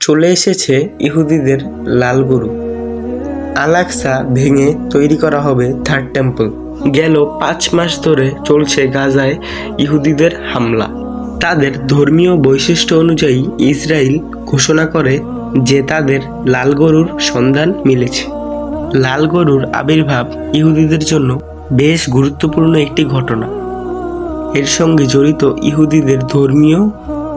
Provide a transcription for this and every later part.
চলে এসেছে ইহুদিদের লাল গরু। আল আকসা ভেঙে তৈরি করা হবে থার্ড টেম্পল। গেল 5 মাস ধরে চলছে গাজায় ইহুদিদের হামলা। তাদের ধর্মীয় বৈশিষ্ট্য অনুযায়ী ইসরায়েল ঘোষণা করে যে তাদের লাল গরুর সন্ধান মিলেছে। লাল গরুর আবির্ভাব ইহুদিদের জন্য বেশ গুরুত্বপূর্ণ একটি ঘটনা। এর সঙ্গে জড়িত ইহুদিদের ধর্মীয়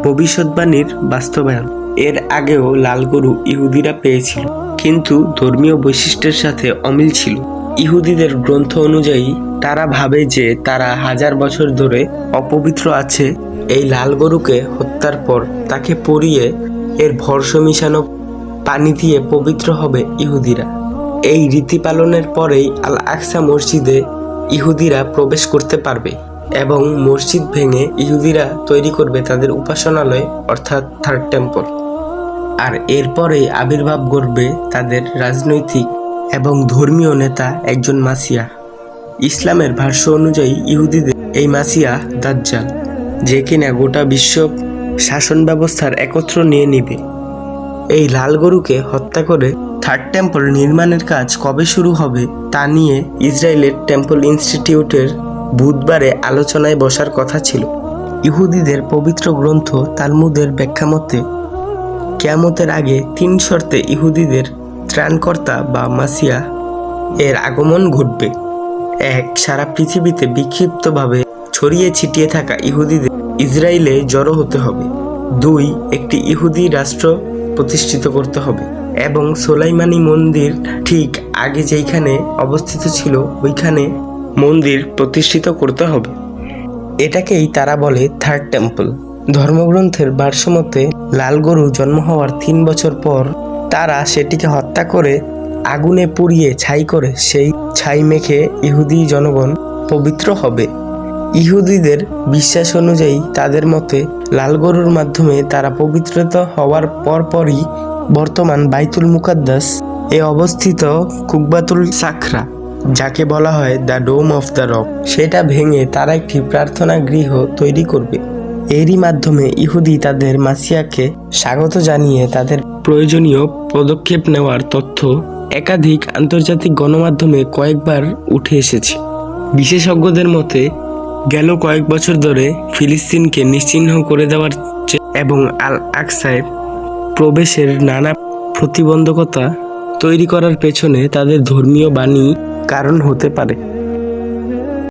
ভবিষ্যদ্বাণীর বাস্তবায়ন। এর আগেও লাল গরু ইহুদিরা পেয়েছিল, কিন্তু ধর্মীয় বৈশিষ্ট্যের সাথে অমিল ছিল। ইহুদিদের গ্রন্থ অনুযায়ী তারা ভাবে যে তারা 1000 বছর ধরে অপবিত্র আছে। এই লাল গরুকে হত্যার পর তাকে পুড়িয়ে এর ভস্ম মিশানো পানি দিয়ে পবিত্র হবে ইহুদিরা। এই রীতি পালনের পরেই আল আকসা মসজিদে ইহুদিরা প্রবেশ করতে পারবে এবং মসজিদ ভেঙে ইহুদিরা তৈরি করবে তাদের উপাসনালয়, অর্থাৎ থার্ড টেম্পল। আর এরপরেই আবির্ভাব ঘটবে তাদের রাজনৈতিক এবং ধর্মীয় নেতা একজন মাসিয়া। ইসলামের ভাষ্য অনুযায়ী ইহুদিদের এই মাসিয়া দাজ্জাল, যে কিনা গোটা বিশ্ব শাসন ব্যবস্থার একত্র নিয়ে নিবে। এই লাল গরুকে হত্যা করে থার্ড টেম্পল নির্মাণের কাজ কবে শুরু হবে তা নিয়ে ইসরায়েলের টেম্পল ইনস্টিটিউটের বুধবারে আলোচনায় বসার কথা ছিল। ইহুদিদের পবিত্র গ্রন্থ তালমুদের ব্যাখ্যা মতে কিয়ামতের আগে 3 শর্তে ইহুদিদের ত্রাণকর্তা বা মাসিয়া এর আগমন ঘটবে। 1. সারা পৃথিবীতে বিক্ষিপ্তভাবে ছড়িয়ে ছিটিয়ে থাকা ইহুদিদের ইসরায়েলে জড়ো হতে হবে। 2. একটি ইহুদি রাষ্ট্র প্রতিষ্ঠিত করতে হবে এবং সোলাইমানি মন্দির ঠিক আগে যেইখানে অবস্থিত ছিল ওইখানে মন্দির প্রতিষ্ঠিত করতে হবে। এটাকেই তারা বলে থার্ড টেম্পল। ধর্মগ্রন্থের ভাষ্যমতে লাল গরু জন্ম হওয়ার 3 বছর পর তারা সেটিকে হত্যা করে আগুনে পুড়িয়ে ছাই করে সেই ছাই মেখে ইহুদি জনগণ পবিত্র হবে। ইহুদিদের বিশ্বাস অনুযায়ী তাদের মতে লাল গরুর মাধ্যমে তারা পবিত্রিত হওয়ার পরপরই বর্তমান বাইতুল মুকাদ্দাস এ অবস্থিত কুকবাতুল সাখরা, যাকে বলা হয় the dome of the rock, সেটা ভেঙে তারা একটি প্রার্থনা গৃহ তৈরি করবে। এরই মাধ্যমে ইহুদি তাদের মাসিয়াকে স্বাগত জানিয়ে তাদের প্রয়োজনীয় পদক্ষেপ নেওয়ার তথ্য একাধিক আন্তর্জাতিক গণমাধ্যমে কয়েকবার উঠে এসেছে। বিশেষজ্ঞদের মতে গেল কয়েক বছর ধরে ফিলিস্তিনকে নিশ্চিহ্ন করে দেওয়ার এবং আল আকসায় প্রবেশের নানা প্রতিবন্ধকতা তৈরি করার পেছনে তাদের ধর্মীয় বাণী কারণ হতে পারে।